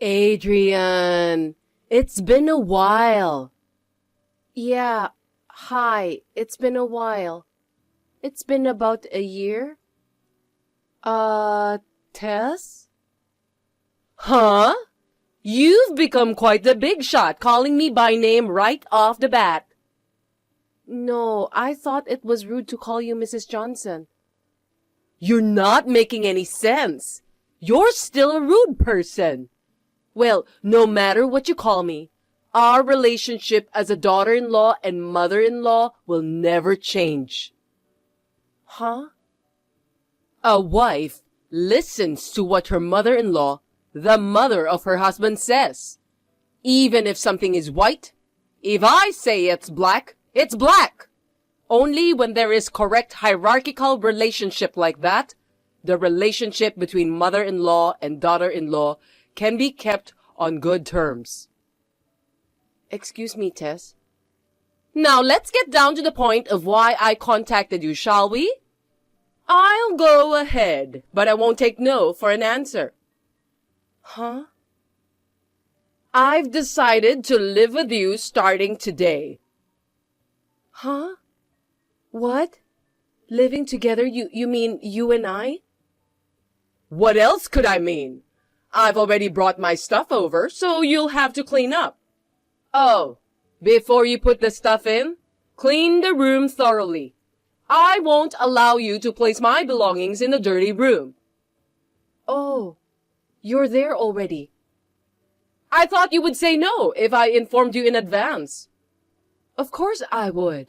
Adrian, it's been a while. Yeah, hi, it's been a while. It's been about a year? Tess? Huh? You've become quite the big shot, calling me by name right off the bat. No, I thought it was rude to call you Mrs. Johnson. You're not making any sense. You're still a rude person. Well, no matter what you call me, our relationship as a daughter-in-law and mother-in-law will never change. Huh? A wife listens to what her mother-in-law, the mother of her husband, says. Even if something is white, if I say it's black, it's black. Only when there is correct hierarchical relationship like that, the relationship between mother-in-law and daughter-in-law can be kept on good terms. Excuse me, Tess. Now let's get down to the point of why I contacted you, shall we? I'll go ahead, but I won't take no for an answer. Huh? I've decided to live with you starting today. Huh? What? Living together, you mean you and I? What else could I mean? I've already brought my stuff over, so you'll have to clean up. Oh, before you put the stuff in, clean the room thoroughly. I won't allow you to place my belongings in the dirty room. Oh, you're there already. I thought you would say no if I informed you in advance. Of course I would.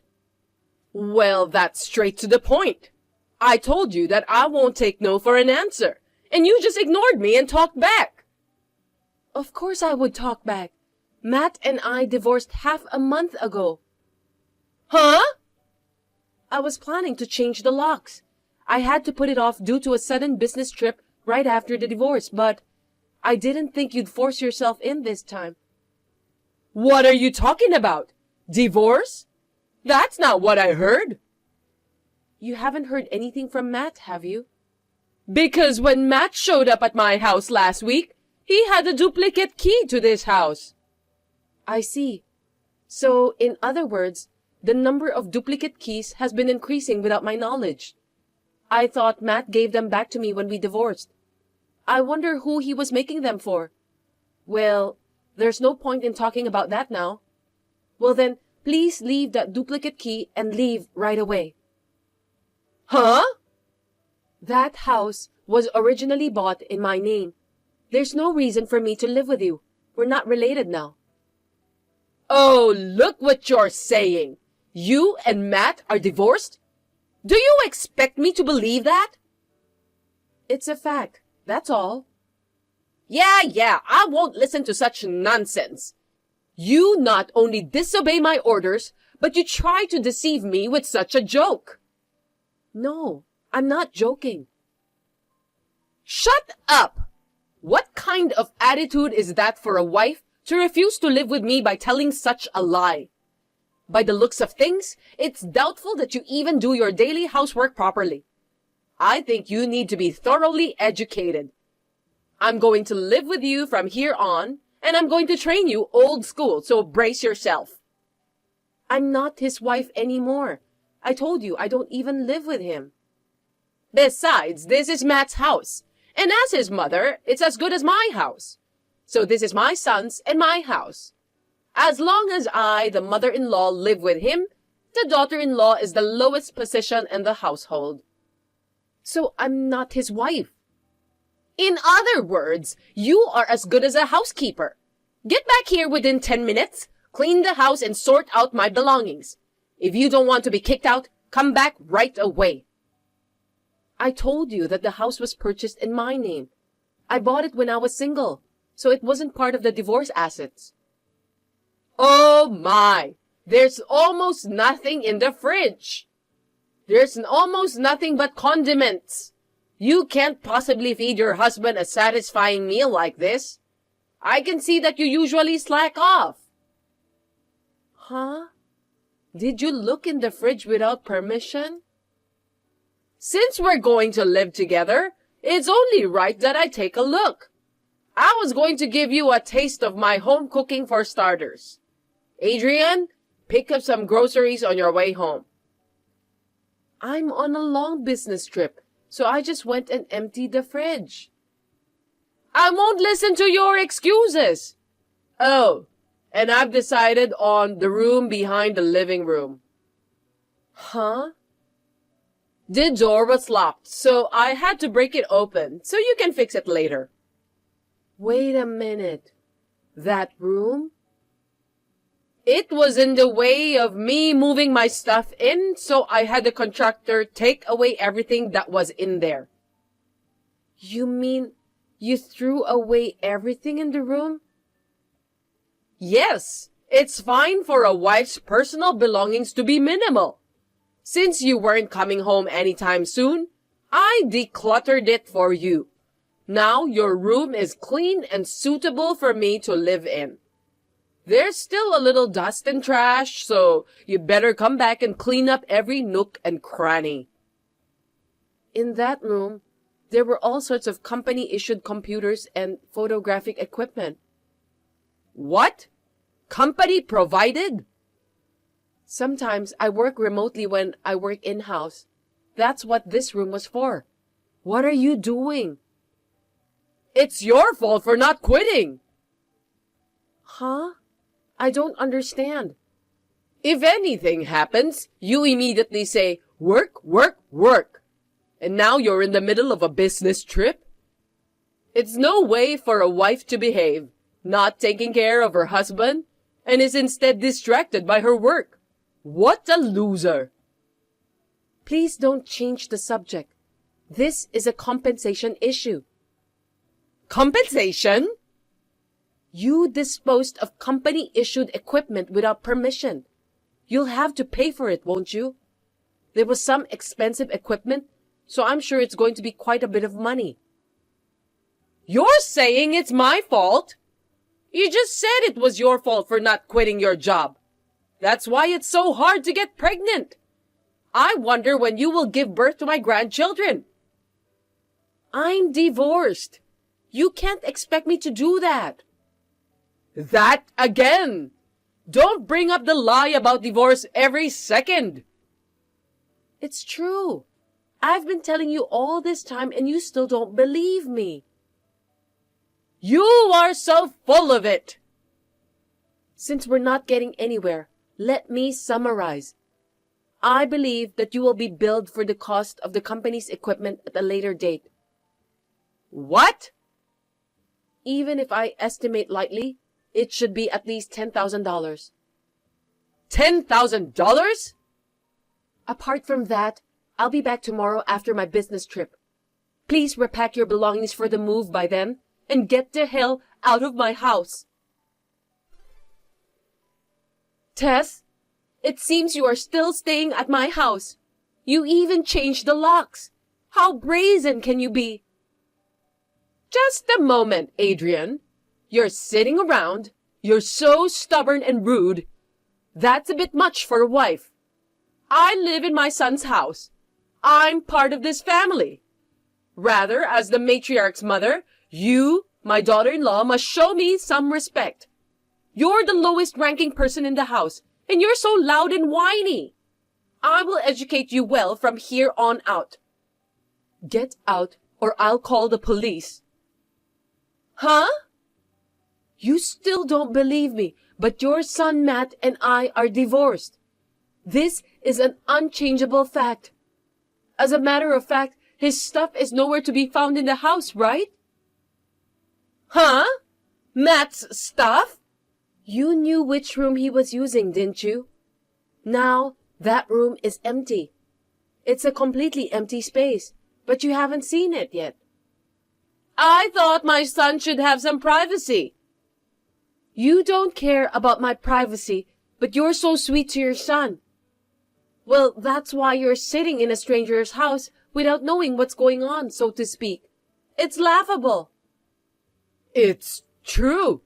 Well, that's straight to the point. I told you that I won't take no for an answer, and you just ignored me and talked back. Of course I would talk back. Matt and I divorced half a month ago. Huh? I was planning to change the locks. I had to put it off due to a sudden business trip right after the divorce, but I didn't think you'd force yourself in this time. What are you talking about? Divorce? That's not what I heard. You haven't heard anything from Matt, have you? Because when Matt showed up at my house last week, he had a duplicate key to this house. I see. So, in other words, the number of duplicate keys has been increasing without my knowledge. I thought Matt gave them back to me when we divorced. I wonder who he was making them for. Well, there's no point in talking about that now. Well then, please leave that duplicate key and leave right away. Huh? That house was originally bought in my name. There's no reason for me to live with you. We're not related now. Oh, look what you're saying. You and Matt are divorced? Do you expect me to believe that? It's a fact, that's all. Yeah, I won't listen to such nonsense. You not only disobey my orders, but you try to deceive me with such a joke. No, I'm not joking. Shut up! What kind of attitude is that for a wife to refuse to live with me by telling such a lie? By the looks of things, it's doubtful that you even do your daily housework properly. I think you need to be thoroughly educated. I'm going to live with you from here on, and I'm going to train you old school, so brace yourself. I'm not his wife anymore. I told you I don't even live with him. Besides, this is Matt's house, and as his mother, it's as good as my house. So this is my son's and my house. As long as I, the mother-in-law, live with him, the daughter-in-law is the lowest position in the household. So I'm not his wife. In other words, you are as good as a housekeeper. Get back here within 10 minutes, clean the house, and sort out my belongings. If you don't want to be kicked out, come back right away. I told you that the house was purchased in my name. I bought it when I was single, so it wasn't part of the divorce assets. Oh my! There's almost nothing in the fridge. There's almost nothing but condiments. You can't possibly feed your husband a satisfying meal like this. I can see that you usually slack off. Huh? Did you look in the fridge without permission? Since we're going to live together, it's only right that I take a look. I was going to give you a taste of my home cooking for starters. Adrian, pick up some groceries on your way home. I'm on a long business trip, so I just went and emptied the fridge. I won't listen to your excuses. Oh, and I've decided on the room behind the living room. Huh? The door was locked, so I had to break it open, so you can fix it later. Wait a minute. That room? It was in the way of me moving my stuff in, so I had the contractor take away everything that was in there. You mean you threw away everything in the room? Yes, it's fine for a wife's personal belongings to be minimal. Since you weren't coming home anytime soon, I decluttered it for you. Now your room is clean and suitable for me to live in. There's still a little dust and trash, so you better come back and clean up every nook and cranny. In that room, there were all sorts of company-issued computers and photographic equipment. What? Company provided? Sometimes I work remotely when I work in-house. That's what this room was for. What are you doing? It's your fault for not quitting. Huh? I don't understand. If anything happens, you immediately say, work, work, work. And now you're in the middle of a business trip? It's no way for a wife to behave, not taking care of her husband, and is instead distracted by her work. What a loser! Please don't change the subject. This is a compensation issue. Compensation? You disposed of company-issued equipment without permission. You'll have to pay for it, won't you? There was some expensive equipment, so I'm sure it's going to be quite a bit of money. You're saying it's my fault? You just said it was your fault for not quitting your job. That's why it's so hard to get pregnant. I wonder when you will give birth to my grandchildren. I'm divorced. You can't expect me to do that. That again! Don't bring up the lie about divorce every second. It's true. I've been telling you all this time and you still don't believe me. You are so full of it. Since we're not getting anywhere, let me summarize. I believe that you will be billed for the cost of the company's equipment at a later date. What? Even if I estimate lightly, it should be at least $10,000. $10,000? Apart from that, I'll be back tomorrow after my business trip. Please repack your belongings for the move by then and get the hell out of my house. Tess, it seems you are still staying at my house. You even changed the locks. How brazen can you be? Just a moment, Adrian. You're sitting around. You're so stubborn and rude. That's a bit much for a wife. I live in my son's house. I'm part of this family. Rather, as the matriarch's mother, you, my daughter-in-law, must show me some respect. You're the lowest-ranking person in the house, and you're so loud and whiny. I will educate you well from here on out. Get out, or I'll call the police. Huh? You still don't believe me, but your son Matt and I are divorced. This is an unchangeable fact. As a matter of fact, his stuff is nowhere to be found in the house, right? Huh? Matt's stuff? You knew which room he was using, didn't you? Now, that room is empty. It's a completely empty space, but you haven't seen it yet. I thought my son should have some privacy. You don't care about my privacy, but you're so sweet to your son. Well, that's why you're sitting in a stranger's house without knowing what's going on, so to speak. It's laughable. It's true.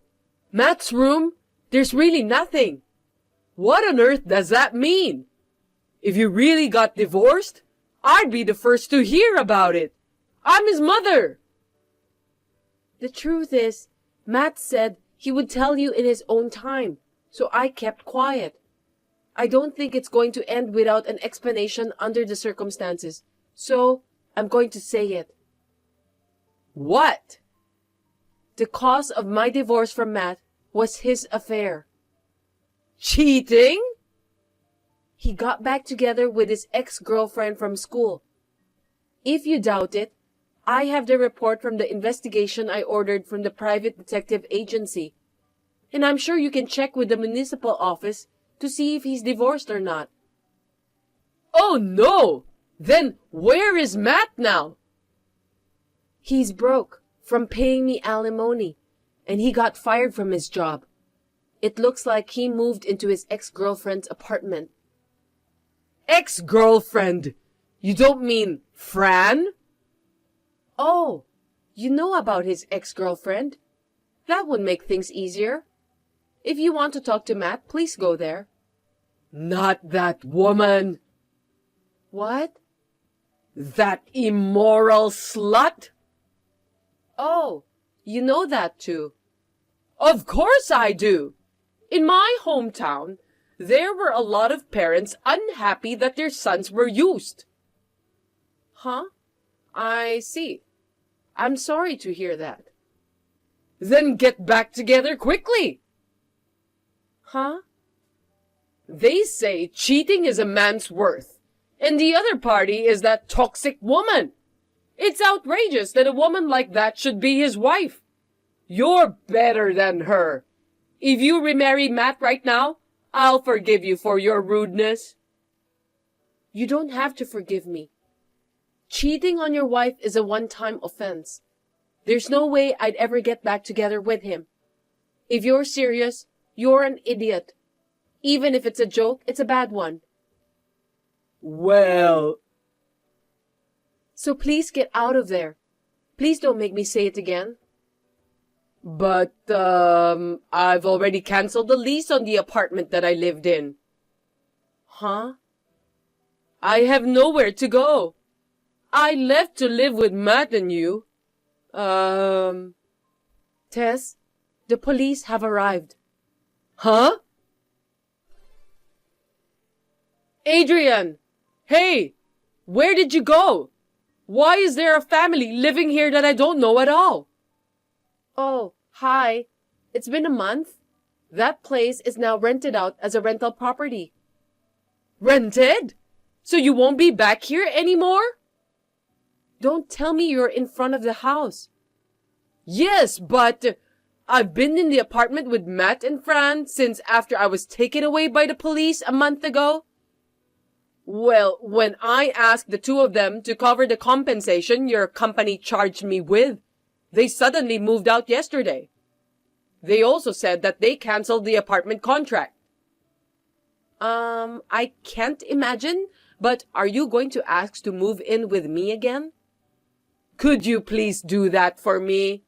Matt's room, there's really nothing. What on earth does that mean? If you really got divorced, I'd be the first to hear about it. I'm his mother. The truth is, Matt said he would tell you in his own time, so I kept quiet. I don't think it's going to end without an explanation under the circumstances, so I'm going to say it. What? The cause of my divorce from Matt was his affair. Cheating? He got back together with his ex-girlfriend from school. If you doubt it, I have the report from the investigation I ordered from the private detective agency. And I'm sure you can check with the municipal office to see if he's divorced or not. Oh no! Then where is Matt now? He's broke from paying me alimony, and he got fired from his job. It looks like he moved into his ex-girlfriend's apartment. Ex-girlfriend? You don't mean Fran? Oh, you know about his ex-girlfriend? That would make things easier. If you want to talk to Matt, please go there. Not that woman. What? That immoral slut? Oh, you know that too. Of course I do. In my hometown, there were a lot of parents unhappy that their sons were used. Huh? I see. I'm sorry to hear that. Then get back together quickly. Huh? They say cheating is a man's worth, and the other party is that toxic woman. It's outrageous that a woman like that should be his wife. You're better than her. If you remarry Matt right now, I'll forgive you for your rudeness. You don't have to forgive me. Cheating on your wife is a one-time offense. There's no way I'd ever get back together with him. If you're serious, you're an idiot. Even if it's a joke, it's a bad one. Well... So please get out of there. Please don't make me say it again. But, I've already canceled the lease on the apartment that I lived in. Huh? I have nowhere to go. I left to live with Matt and you. Tess, the police have arrived. Huh? Adrian! Hey! Where did you go? Why is there a family living here that I don't know at all? Oh, hi. It's been a month. That place is now rented out as a rental property. Rented? So you won't be back here anymore? Don't tell me you're in front of the house. Yes, but I've been in the apartment with Matt and Fran since after I was taken away by the police a month ago. Well, when I asked the two of them to cover the compensation your company charged me with, they suddenly moved out yesterday. They also said that they canceled the apartment contract. I can't imagine, but are you going to ask to move in with me again? Could you please do that for me?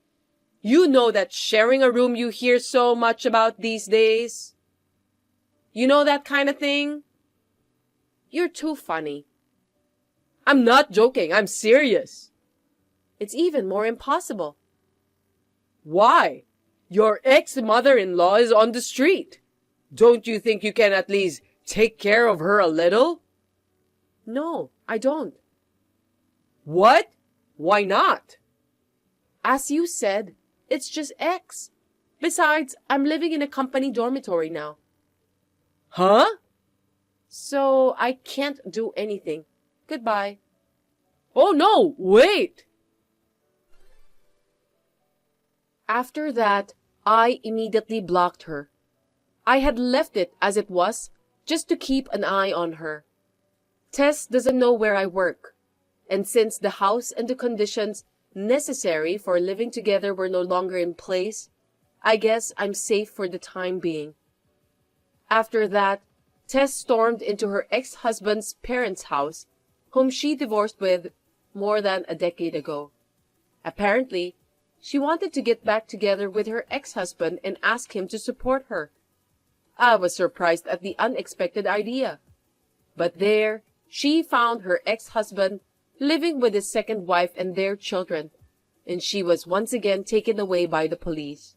You know that sharing a room you hear so much about these days. You know that kind of thing? You're too funny. I'm not joking, I'm serious. It's even more impossible. Why? Your ex-mother-in-law is on the street. Don't you think you can at least take care of her a little? No, I don't. What? Why not? As you said, it's just ex. Besides, I'm living in a company dormitory now. Huh? So I can't do anything. Goodbye. Oh no, wait! After that, I immediately blocked her. I had left it as it was, just to keep an eye on her. Tess doesn't know where I work, and since the house and the conditions necessary for living together were no longer in place, I guess I'm safe for the time being. After that, Tess stormed into her ex-husband's parents' house, whom she divorced with more than a decade ago. Apparently, she wanted to get back together with her ex-husband and ask him to support her. I was surprised at the unexpected idea. But there, she found her ex-husband living with his second wife and their children, and she was once again taken away by the police.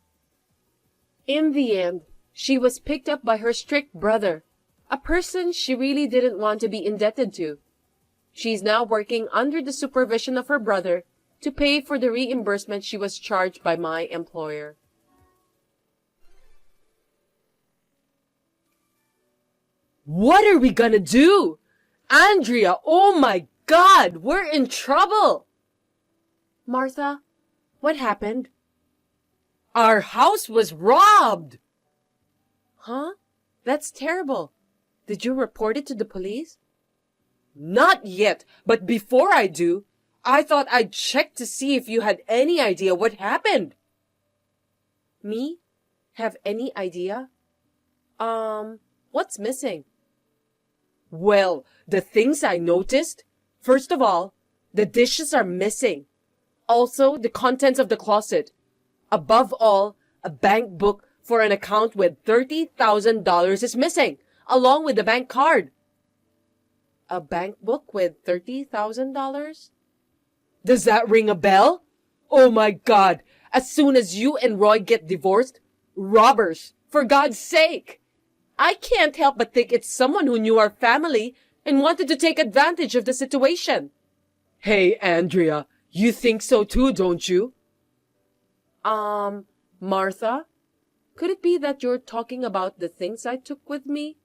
In the end, she was picked up by her strict brother, a person she really didn't want to be indebted to. She's now working under the supervision of her brother to pay for the reimbursement she was charged by my employer. What are we gonna do? Andrea, oh my God, we're in trouble! Martha, what happened? Our house was robbed! Huh? That's terrible. Did you report it to the police? Not yet, but before I do, I thought I'd check to see if you had any idea what happened. Me? Have any idea? What's missing? Well, the things I noticed, first of all, the dishes are missing. Also, the contents of the closet. Above all, a bank book for an account with $30,000 is missing, along with the bank card. A bank book with $30,000? Does that ring a bell? Oh my God, as soon as you and Roy get divorced, robbers, for God's sake! I can't help but think it's someone who knew our family and wanted to take advantage of the situation. Hey, Andrea, you think so too, don't you? Martha? Could it be that you're talking about the things I took with me?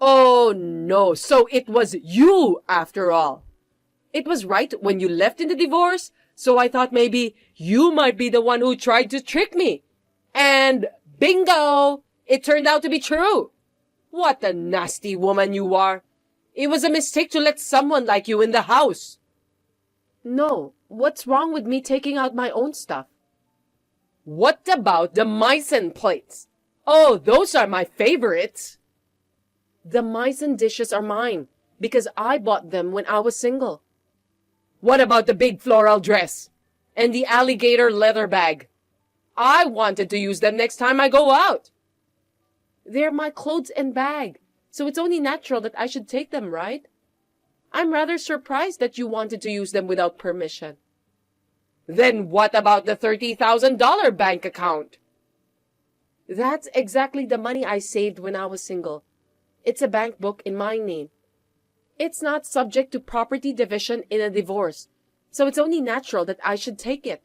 Oh no, so it was you after all. It was right when you left in the divorce, so I thought maybe you might be the one who tried to trick me. And bingo! It turned out to be true. What a nasty woman you are. It was a mistake to let someone like you in the house. No, what's wrong with me taking out my own stuff? What about the Meissen plates? Oh, those are my favorites. The Meissen dishes are mine because I bought them when I was single. What about the big floral dress and the alligator leather bag? I wanted to use them next time I go out. They're my clothes and bag, so it's only natural that I should take them, right? I'm rather surprised that you wanted to use them without permission. Then what about the $30,000 bank account? That's exactly the money I saved when I was single. It's a bank book in my name. It's not subject to property division in a divorce, so it's only natural that I should take it.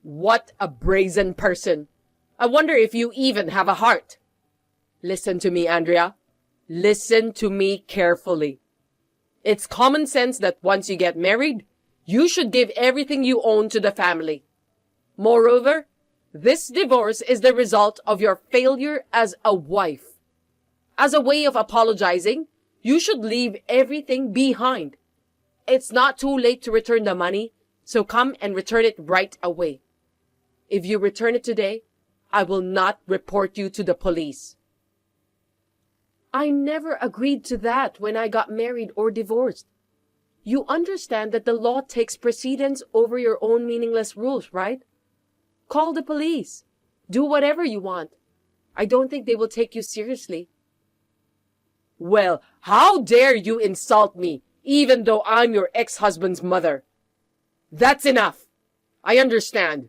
What a brazen person. I wonder if you even have a heart. Listen to me, Andrea. Listen to me carefully. It's common sense that once you get married, you should give everything you own to the family. Moreover, this divorce is the result of your failure as a wife. As a way of apologizing, you should leave everything behind. It's not too late to return the money, so come and return it right away. If you return it today, I will not report you to the police. I never agreed to that when I got married or divorced. You understand that the law takes precedence over your own meaningless rules, right? Call the police. Do whatever you want. I don't think they will take you seriously. Well, how dare you insult me, even though I'm your ex-husband's mother? That's enough. I understand.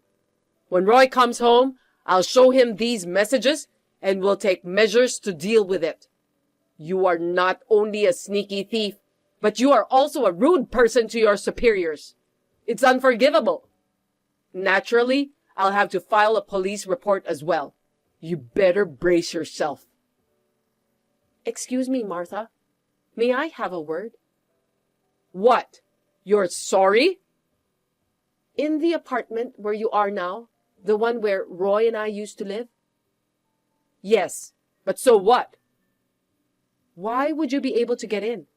When Roy comes home, I'll show him these messages and we'll take measures to deal with it. You are not only a sneaky thief, but you are also a rude person to your superiors. It's unforgivable. Naturally, I'll have to file a police report as well. You better brace yourself. Excuse me, Martha. May I have a word? What? You're sorry? In the apartment where you are now, the one where Roy and I used to live? Yes, but so what? Why would you be able to get in?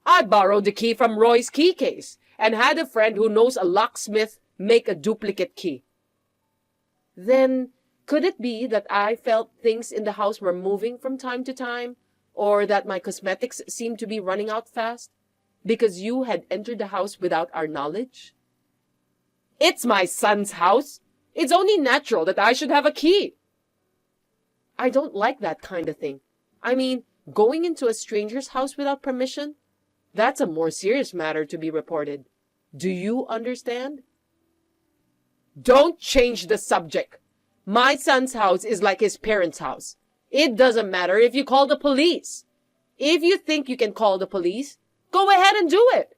I borrowed the key from Roy's key case and had a friend who knows a locksmith make a duplicate key. Then, could it be that I felt things in the house were moving from time to time, or that my cosmetics seemed to be running out fast, because you had entered the house without our knowledge? It's my son's house. It's only natural that I should have a key. I don't like that kind of thing. I mean, going into a stranger's house without permission? That's a more serious matter to be reported. Do you understand? Don't change the subject. My son's house is like his parents' house. It doesn't matter if you call the police. If you think you can call the police, go ahead and do it.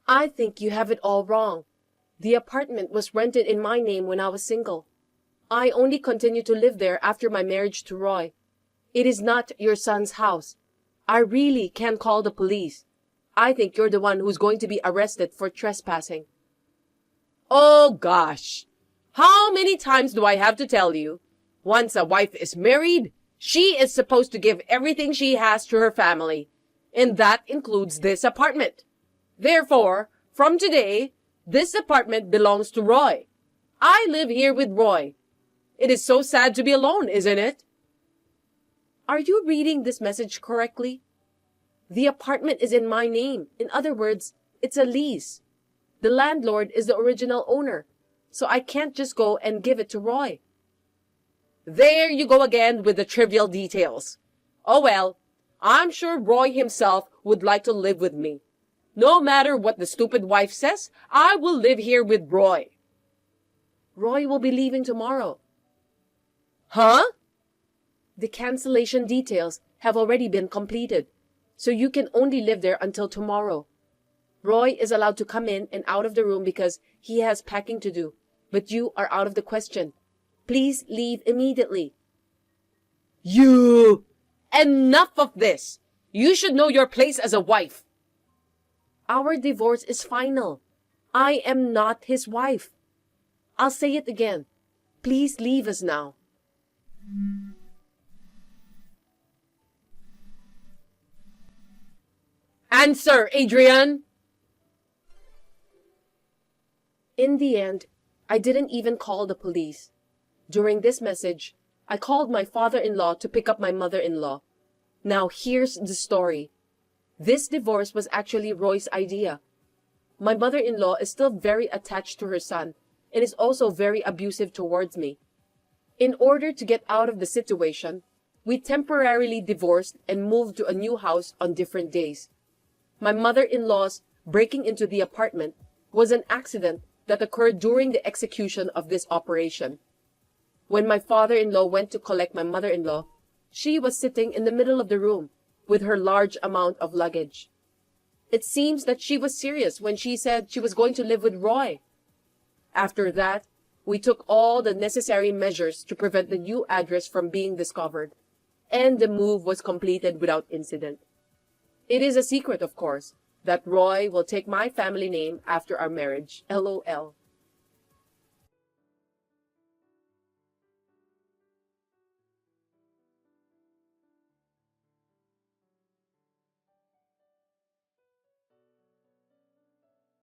I think you have it all wrong. The apartment was rented in my name when I was single. I only continued to live there after my marriage to Roy. It is not your son's house. I really can call the police. I think you're the one who's going to be arrested for trespassing. Oh gosh. How many times do I have to tell you? Once a wife is married, she is supposed to give everything she has to her family. And that includes this apartment. Therefore, from today, this apartment belongs to Roy. I live here with Roy. It is so sad to be alone, isn't it? Are you reading this message correctly? The apartment is in my name. In other words, it's a lease. The landlord is the original owner, so I can't just go and give it to Roy. There you go again with the trivial details. Oh well, I'm sure Roy himself would like to live with me. No matter what the stupid wife says, I will live here with Roy. Roy will be leaving tomorrow. Huh? The cancellation details have already been completed, so you can only live there until tomorrow. Roy is allowed to come in and out of the room because he has packing to do, but you are out of the question. Please leave immediately. You! Enough of this! You should know your place as a wife. Our divorce is final. I am not his wife. I'll say it again. Please leave us now. Answer, Adrian! In the end, I didn't even call the police. During this message, I called my father-in-law to pick up my mother-in-law. Now here's the story. This divorce was actually Roy's idea. My mother-in-law is still very attached to her son and is also very abusive towards me. In order to get out of the situation, we temporarily divorced and moved to a new house on different days. My mother-in-law's breaking into the apartment was an accident that occurred during the execution of this operation. When my father-in-law went to collect my mother-in-law, she was sitting in the middle of the room with her large amount of luggage. It seems that she was serious when she said she was going to live with Roy. After that, we took all the necessary measures to prevent the new address from being discovered, and the move was completed without incident. It is a secret, of course, that Roy will take my family name after our marriage. LOL.